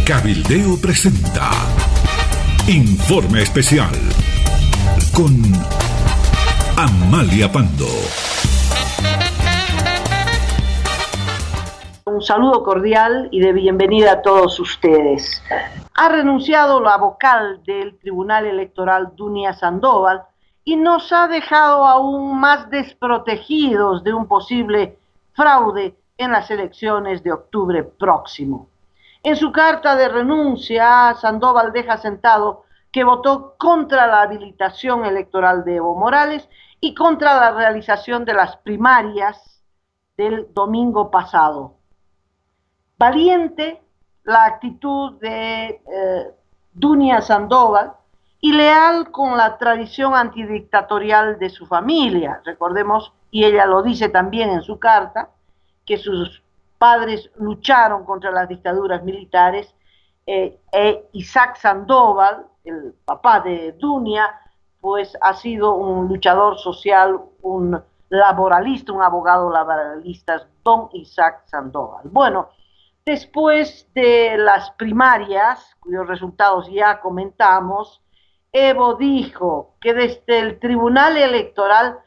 Cabildeo presenta Informe Especial con Amalia Pando. Un saludo cordial y de bienvenida a todos ustedes. Ha renunciado la vocal del Tribunal Electoral, Dunia Sandoval, y nos ha dejado aún más desprotegidos de un posible fraude en las elecciones de octubre próximo. En su carta de renuncia, Sandoval deja sentado que votó contra la habilitación electoral de Evo Morales y contra la realización de las primarias del domingo pasado. Valiente la actitud de Dunia Sandoval y leal con la tradición antidictatorial de su familia. Recordemos, y ella lo dice también en su carta, que sus padres lucharon contra las dictaduras militares, Isaac Sandoval, el papá de Dunia, pues ha sido un luchador social, un laboralista, un abogado laboralista, don Isaac Sandoval. Bueno, después de las primarias, cuyos resultados ya comentamos, Evo dijo que desde el Tribunal Electoral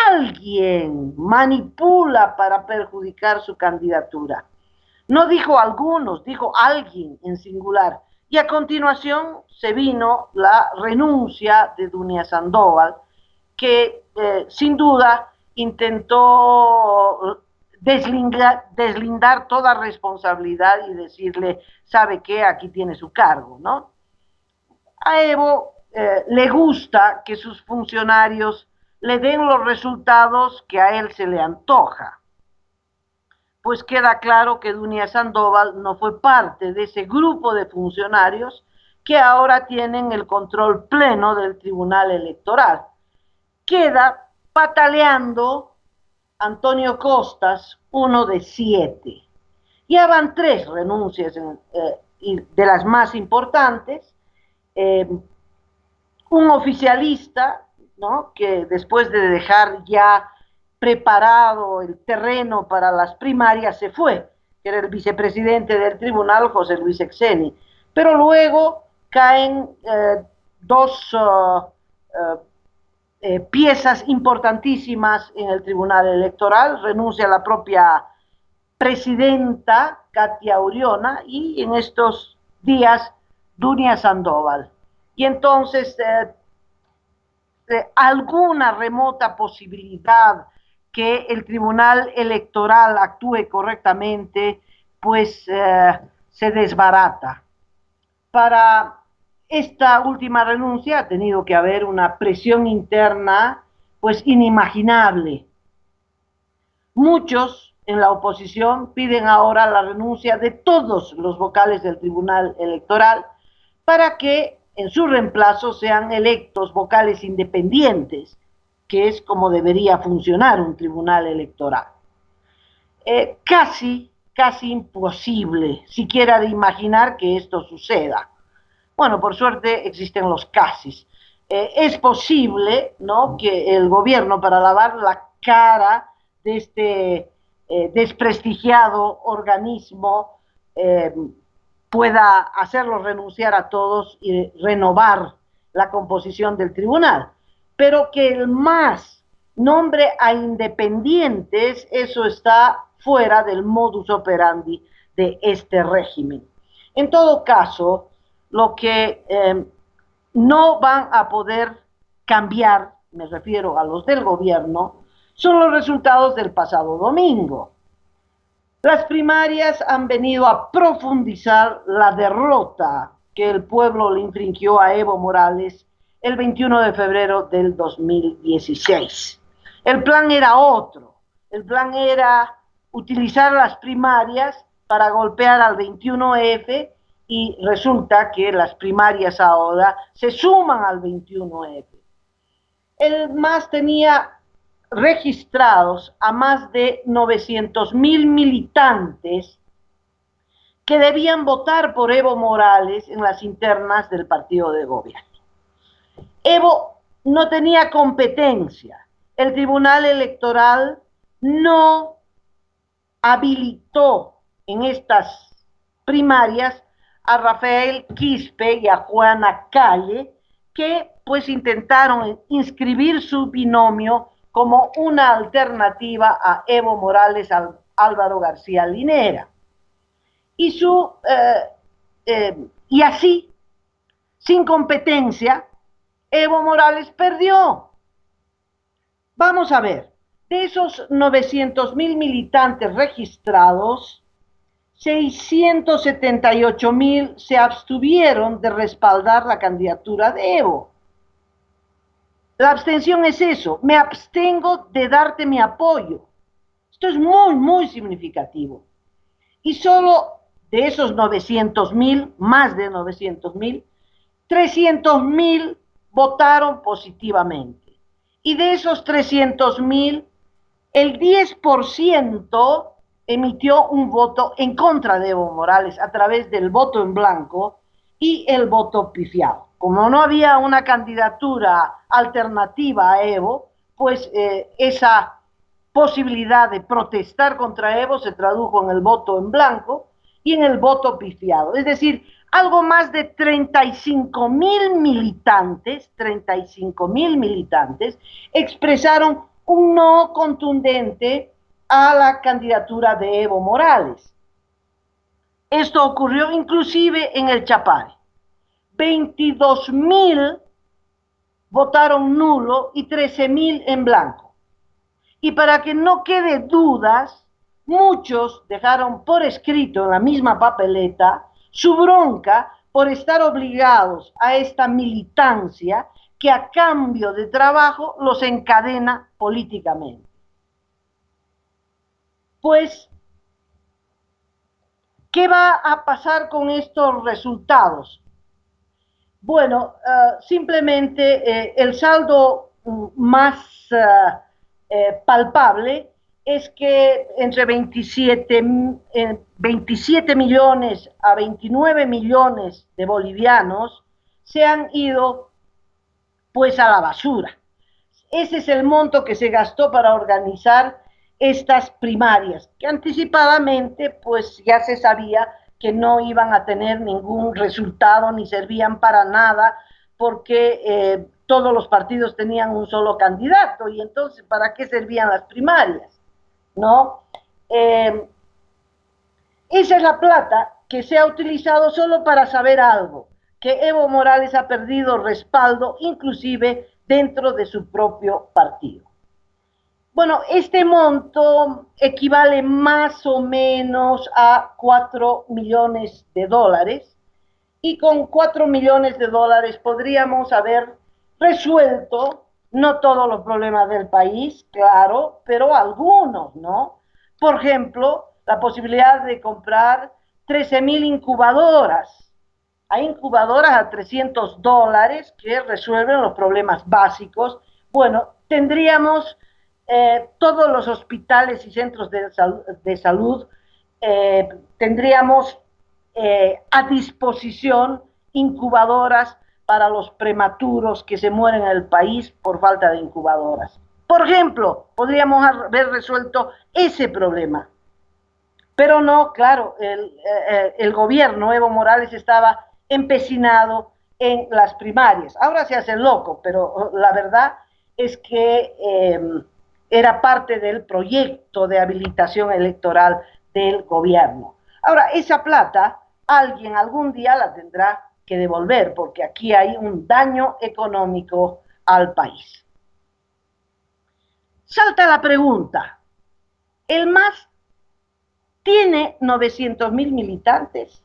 alguien manipula para perjudicar su candidatura. No dijo algunos, dijo alguien en singular. Y a continuación se vino la renuncia de Dunia Sandoval, que sin duda intentó deslindar toda responsabilidad y decirle, ¿sabe qué? Aquí tiene su cargo, ¿no? A Evo le gusta que sus funcionarios le den los resultados que a él se le antoja. Pues queda claro que Dunia Sandoval no fue parte de ese grupo de funcionarios que ahora tienen el control pleno del Tribunal Electoral. Queda pataleando Antonio Costas, uno de 7. Ya van 3 renuncias de las más importantes. Un oficialista, ¿no?, que después de dejar ya preparado el terreno para las primarias se fue, que era el vicepresidente del tribunal, José Luis Exeni. Pero luego caen dos piezas importantísimas en el Tribunal Electoral. Renuncia la propia presidenta, Katia Uriona, y en estos días Dunia Sandoval. Y entonces alguna remota posibilidad que el Tribunal Electoral actúe correctamente, pues se desbarata. Para esta última renuncia ha tenido que haber una presión interna pues inimaginable. Muchos en la oposición piden ahora la renuncia de todos los vocales del Tribunal Electoral para que en su reemplazo sean electos vocales independientes, que es como debería funcionar un tribunal electoral. Casi imposible siquiera de imaginar que esto suceda. Bueno, por suerte existen los casis. Es posible, ¿no?, que el gobierno, para lavar la cara de este desprestigiado organismo, pueda hacerlos renunciar a todos y renovar la composición del tribunal. Pero que el MAS nombre a independientes, eso está fuera del modus operandi de este régimen. En todo caso, lo que no van a poder cambiar, me refiero a los del gobierno, son los resultados del pasado domingo. Las primarias han venido a profundizar la derrota que el pueblo le infringió a Evo Morales el 21 de febrero del 2016. El plan era otro. El plan era utilizar las primarias para golpear al 21F, y resulta que las primarias ahora se suman al 21F. El MAS tenía registrados a más de 900,000 militantes que debían votar por Evo Morales en las internas del partido de gobierno. Evo no tenía competencia. El Tribunal Electoral no habilitó en estas primarias a Rafael Quispe y a Juana Calle, que pues intentaron inscribir su binomio como una alternativa a Evo Morales, Álvaro García Linera. Y así, sin competencia, Evo Morales perdió. Vamos a ver, de esos 900,000 militantes registrados, 678,000 se abstuvieron de respaldar la candidatura de Evo. La abstención es eso, me abstengo de darte mi apoyo. Esto es muy, muy significativo. Y solo de esos 900,000, más de 900,000, 300,000 votaron positivamente. Y de esos 300,000, el 10% emitió un voto en contra de Evo Morales a través del voto en blanco y el voto pifiado. Como no había una candidatura alternativa a Evo, pues esa posibilidad de protestar contra Evo se tradujo en el voto en blanco y en el voto pifiado. Es decir, algo más de 35,000 militantes, 35,000 militantes expresaron un no contundente a la candidatura de Evo Morales. Esto ocurrió inclusive en el Chapare. 22,000 votaron nulo y 13,000 en blanco. Y para que no quede dudas, muchos dejaron por escrito en la misma papeleta su bronca por estar obligados a esta militancia que a cambio de trabajo los encadena políticamente. Pues, ¿qué va a pasar con estos resultados? Bueno, simplemente el saldo más palpable es que entre 27 millones a 29 millones de bolivianos se han ido pues a la basura. Ese es el monto que se gastó para organizar estas primarias, que anticipadamente pues ya se sabía que no iban a tener ningún resultado ni servían para nada porque todos los partidos tenían un solo candidato y entonces ¿para qué servían las primarias? ¿No? Esa es la plata que se ha utilizado solo para saber algo, que Evo Morales ha perdido respaldo inclusive dentro de su propio partido. Bueno, este monto equivale más o menos a 4 millones de dólares y con 4 millones de dólares podríamos haber resuelto no todos los problemas del país, claro, pero algunos, ¿no? Por ejemplo, la posibilidad de comprar 13,000 incubadoras. Hay incubadoras a $300 que resuelven los problemas básicos. Bueno, tendríamos todos los hospitales y centros de salud, tendríamos a disposición incubadoras para los prematuros que se mueren en el país por falta de incubadoras. Por ejemplo, podríamos haber resuelto ese problema. Pero no, claro, el gobierno, Evo Morales, estaba empecinado en las primarias. Ahora se hace loco, pero la verdad es que era parte del proyecto de habilitación electoral del gobierno. Ahora, esa plata, alguien algún día la tendrá que devolver, porque aquí hay un daño económico al país. Salta la pregunta, ¿el MAS tiene 900,000 militantes?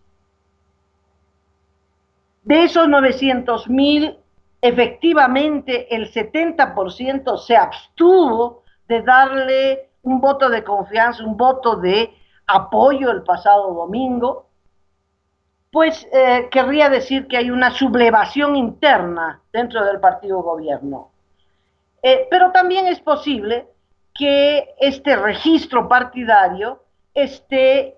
De esos 900,000, efectivamente el 70% se abstuvo de darle un voto de confianza, un voto de apoyo el pasado domingo, pues querría decir que hay una sublevación interna dentro del partido gobierno. Pero también es posible que este registro partidario esté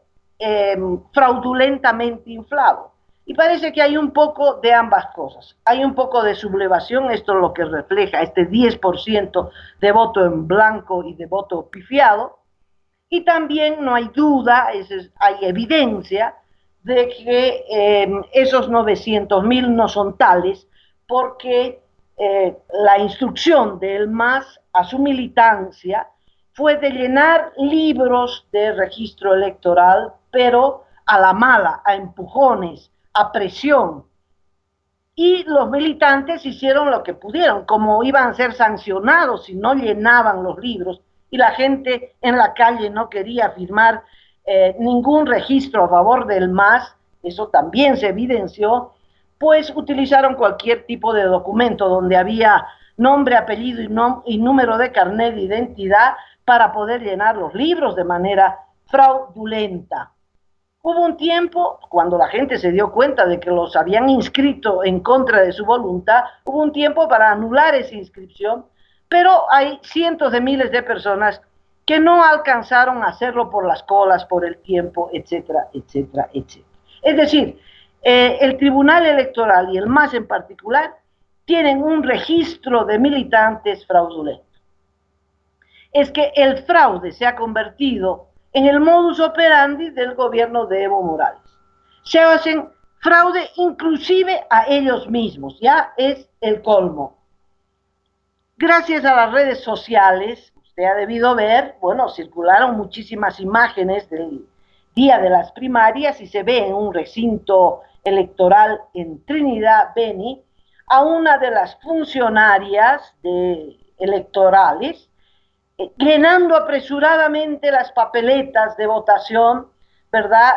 fraudulentamente inflado. Y parece que hay un poco de ambas cosas. Hay un poco de sublevación, esto es lo que refleja este 10% de voto en blanco y de voto pifiado. Y también no hay duda, hay evidencia de que esos 900.000 no son tales, porque la instrucción del MAS a su militancia fue de llenar libros de registro electoral, pero a la mala, a empujones, a presión. Y los militantes hicieron lo que pudieron, como iban a ser sancionados si no llenaban los libros, y la gente en la calle no quería firmar ningún registro a favor del MAS, eso también se evidenció, pues utilizaron cualquier tipo de documento donde había nombre, apellido y número de carnet de identidad para poder llenar los libros de manera fraudulenta. Hubo un tiempo, cuando la gente se dio cuenta de que los habían inscrito en contra de su voluntad, hubo un tiempo para anular esa inscripción, pero hay cientos de miles de personas que no alcanzaron a hacerlo por las colas, por el tiempo, etcétera, etcétera, etcétera. Es decir, el Tribunal Electoral y el MAS en particular tienen un registro de militantes fraudulentos. Es que el fraude se ha convertido en el modus operandi del gobierno de Evo Morales. Se hacen fraude inclusive a ellos mismos, ya es el colmo. Gracias a las redes sociales, usted ha debido ver, bueno, circularon muchísimas imágenes del día de las primarias y se ve en un recinto electoral en Trinidad, Beni, a una de las funcionarias electorales llenando apresuradamente las papeletas de votación, ¿verdad?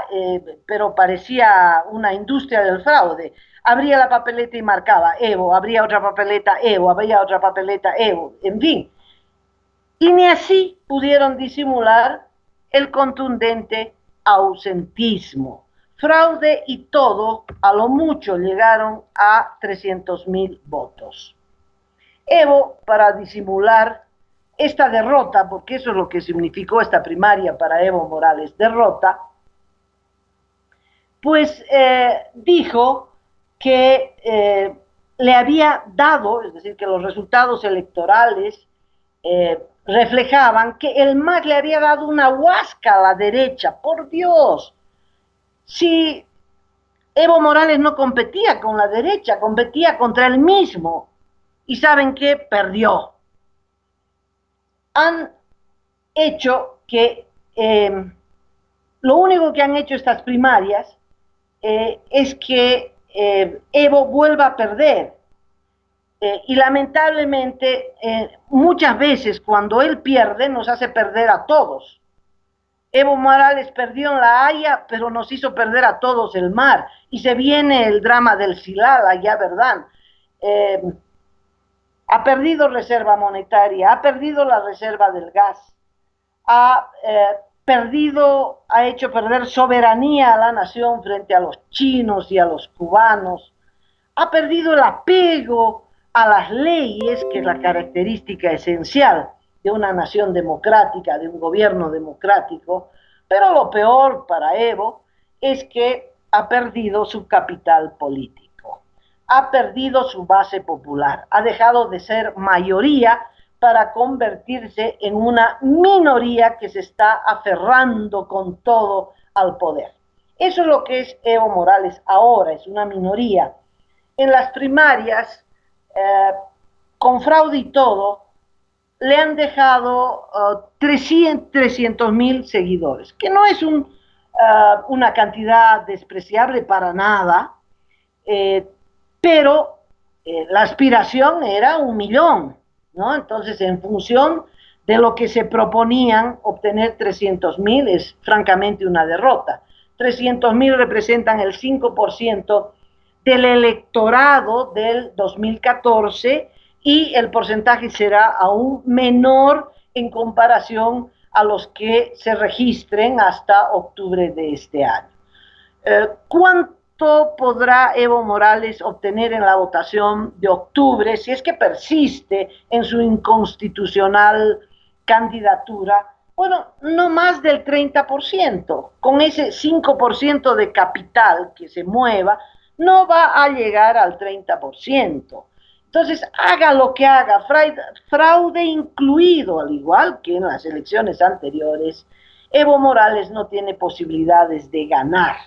Pero parecía una industria del fraude. Abría la papeleta y marcaba Evo, abría otra papeleta Evo, abría otra papeleta Evo, en fin. Y ni así pudieron disimular el contundente ausentismo. Fraude y todo, a lo mucho llegaron a 300.000 votos. Evo, para disimular esta derrota, porque eso es lo que significó esta primaria para Evo Morales, derrota, pues dijo que le había dado, es decir, que los resultados electorales reflejaban que el MAS le había dado una huasca a la derecha. Por Dios, si Evo Morales no competía con la derecha, competía contra él mismo, y ¿saben qué? Perdió. Han hecho que lo único que han hecho estas primarias es que Evo vuelva a perder. Y lamentablemente muchas veces cuando él pierde nos hace perder a todos. Evo Morales perdió en La Haya, pero nos hizo perder a todos el mar. Y se viene el drama del Silal allá, ¿verdad? Ha perdido reserva monetaria, ha perdido la reserva del gas, ha hecho perder soberanía a la nación frente a los chinos y a los cubanos, ha perdido el apego a las leyes, que es la característica esencial de una nación democrática, de un gobierno democrático, pero lo peor para Evo es que ha perdido su capital político, ha perdido su base popular, ha dejado de ser mayoría para convertirse en una minoría que se está aferrando con todo al poder. Eso es lo que es Evo Morales ahora, es una minoría. En las primarias, con fraude y todo, le han dejado 300.000 seguidores, que no es una cantidad despreciable para nada, pero la aspiración era 1 millón, ¿no? Entonces, en función de lo que se proponían, obtener 300.000 es francamente una derrota. 300.000 representan el 5% del electorado del 2014 y el porcentaje será aún menor en comparación a los que se registren hasta octubre de este año. ¿Cuánto podrá Evo Morales obtener en la votación de octubre si es que persiste en su inconstitucional candidatura? Bueno, no más del 30%. Con ese 5% de capital que se mueva, no va a llegar al 30%. Entonces, haga lo que haga, fraude incluido, al igual que en las elecciones anteriores, Evo Morales no tiene posibilidades de ganar.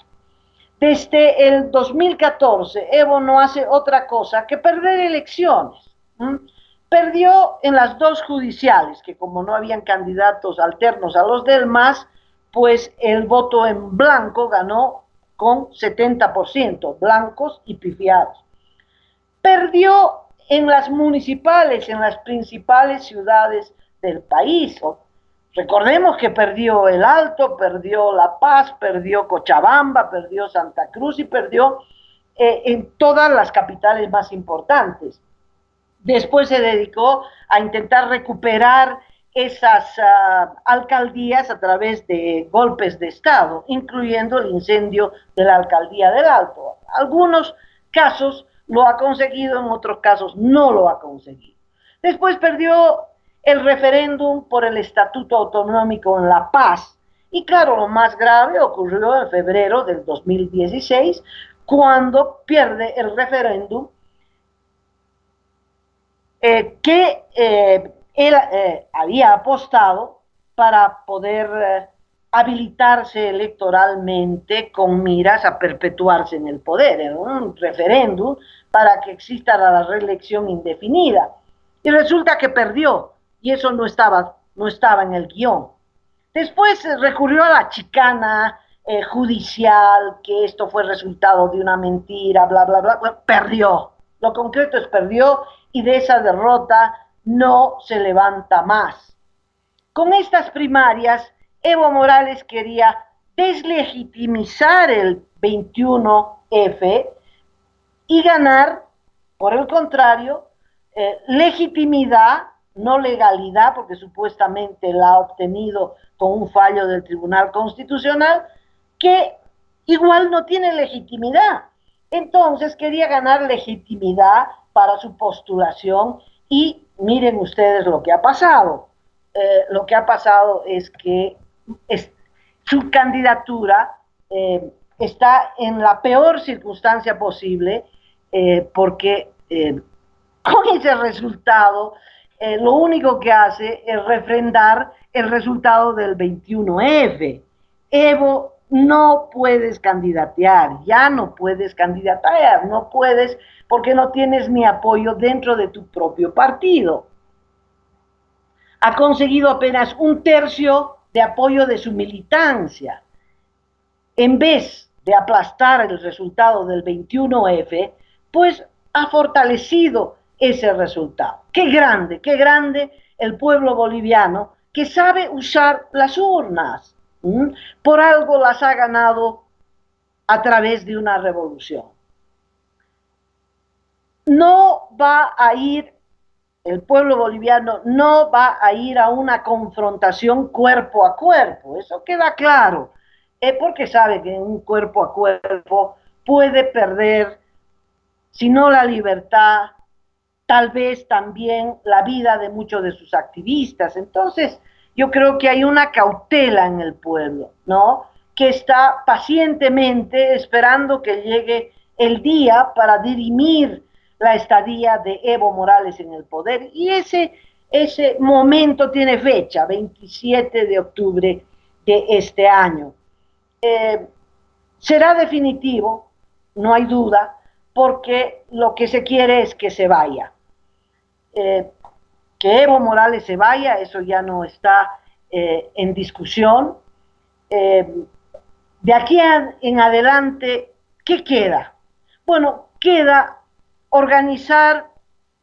Desde el 2014, Evo no hace otra cosa que perder elecciones. Perdió en las dos judiciales, que como no habían candidatos alternos a los del MAS, pues el voto en blanco ganó con 70%, blancos y pifiados. Perdió en las municipales, en las principales ciudades del país. Recordemos que perdió El Alto, perdió La Paz, perdió Cochabamba, perdió Santa Cruz y perdió en todas las capitales más importantes. Después se dedicó a intentar recuperar esas alcaldías a través de golpes de Estado, incluyendo el incendio de la alcaldía del Alto. Algunos casos lo ha conseguido, en otros casos no lo ha conseguido. Después perdió el referéndum por el Estatuto Autonómico en La Paz. Y claro, lo más grave ocurrió en febrero del 2016, cuando pierde el referéndum que él había apostado para poder habilitarse electoralmente con miras a perpetuarse en el poder. Era un referéndum para que exista la reelección indefinida. Y resulta que perdió, y eso no estaba en el guión. Después recurrió a la chicana judicial, que esto fue resultado de una mentira, bla, bla, bla, bla. Perdió. Lo concreto es perdió, y de esa derrota no se levanta más. Con estas primarias, Evo Morales quería deslegitimizar el 21F y ganar, por el contrario, legitimidad, no legalidad, porque supuestamente la ha obtenido con un fallo del Tribunal Constitucional, que igual no tiene legitimidad. Entonces quería ganar legitimidad para su postulación y miren ustedes lo que ha pasado. Lo que ha pasado es que su candidatura está en la peor circunstancia posible porque con ese resultado lo único que hace es refrendar el resultado del 21F. Evo, no puedes candidatear, ya no puedes candidatear, no puedes porque no tienes ni apoyo dentro de tu propio partido. Ha conseguido apenas 1/3 de apoyo de su militancia. En vez de aplastar el resultado del 21F, pues ha fortalecido ese resultado. Qué grande el pueblo boliviano que sabe usar las urnas. Por algo las ha ganado a través de una revolución. No va a ir, el pueblo boliviano no va a ir a una confrontación cuerpo a cuerpo, eso queda claro, porque sabe que en un cuerpo a cuerpo puede perder, si no la libertad, tal vez también la vida de muchos de sus activistas. Entonces, yo creo que hay una cautela en el pueblo, ¿no? Que está pacientemente esperando que llegue el día para dirimir la estadía de Evo Morales en el poder. Y ese momento tiene fecha, 27 de octubre de este año. Será definitivo, no hay duda, porque lo que se quiere es que se vaya. Que Evo Morales se vaya, eso ya no está en discusión. De aquí en adelante, ¿qué queda? Bueno, queda organizar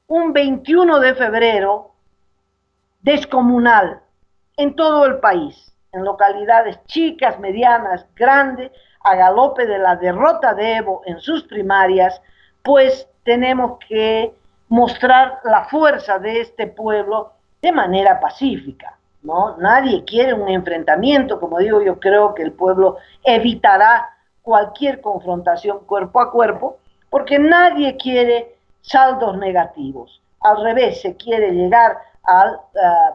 un 21 de febrero descomunal en todo el país, en localidades chicas, medianas, grandes, a galope de la derrota de Evo en sus primarias, pues tenemos que mostrar la fuerza de este pueblo de manera pacífica, ¿no? Nadie quiere un enfrentamiento, como digo, yo creo que el pueblo evitará cualquier confrontación cuerpo a cuerpo, porque nadie quiere saldos negativos. Al revés, se quiere llegar al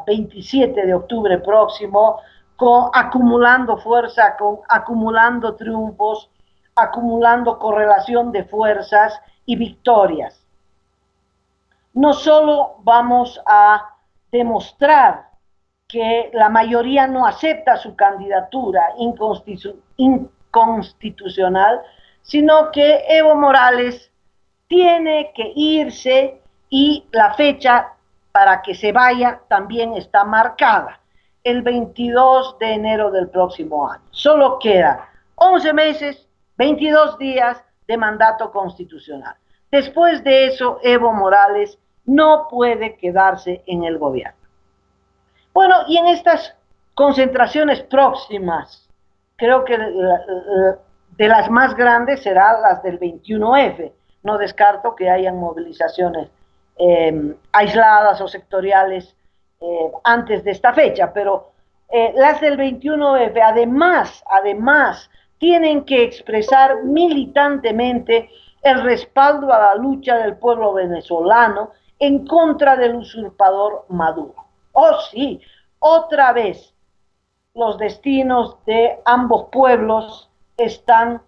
27 de octubre próximo acumulando fuerza, acumulando triunfos, acumulando correlación de fuerzas y victorias. No solo vamos a demostrar que la mayoría no acepta su candidatura inconstitucional, sino que Evo Morales tiene que irse y la fecha para que se vaya también está marcada, el 22 de enero del próximo año. Solo quedan 11 meses, 22 días de mandato constitucional. Después de eso, Evo Morales no puede quedarse en el gobierno. Bueno, y en estas concentraciones próximas, creo que de las más grandes serán las del 21F. No descarto que hayan movilizaciones aisladas o sectoriales antes de esta fecha, pero las del 21F además tienen que expresar militantemente el respaldo a la lucha del pueblo venezolano en contra del usurpador Maduro. Oh sí, otra vez los destinos de ambos pueblos están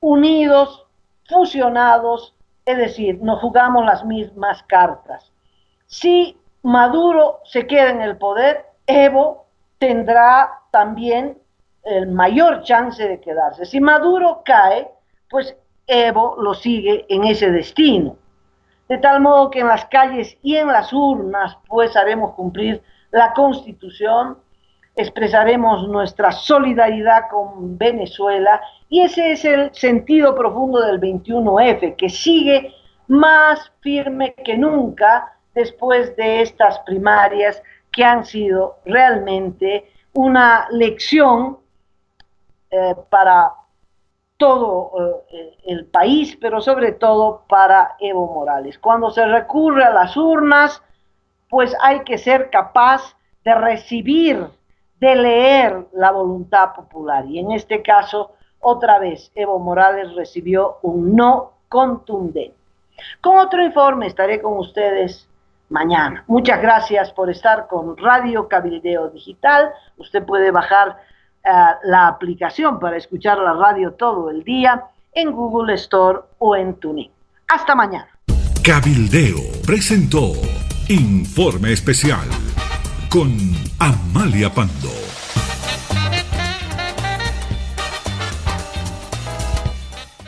unidos, fusionados, es decir, nos jugamos las mismas cartas. Si Maduro se queda en el poder, Evo tendrá también el mayor chance de quedarse. Si Maduro cae, pues Evo lo sigue en ese destino. De tal modo que en las calles y en las urnas, pues haremos cumplir la Constitución, expresaremos nuestra solidaridad con Venezuela, y ese es el sentido profundo del 21F, que sigue más firme que nunca después de estas primarias que han sido realmente una lección para todo el país, pero sobre todo para Evo Morales. Cuando se recurre a las urnas, pues hay que ser capaz de recibir, de leer la voluntad popular. Y en este caso, otra vez, Evo Morales recibió un no contundente. Con otro informe estaré con ustedes mañana. Muchas gracias por estar con Radio Cabildeo Digital. Usted puede bajar la aplicación para escuchar la radio todo el día en Google Store o en TuneIn. Hasta mañana. Cabildeo presentó Informe Especial con Amalia Pando.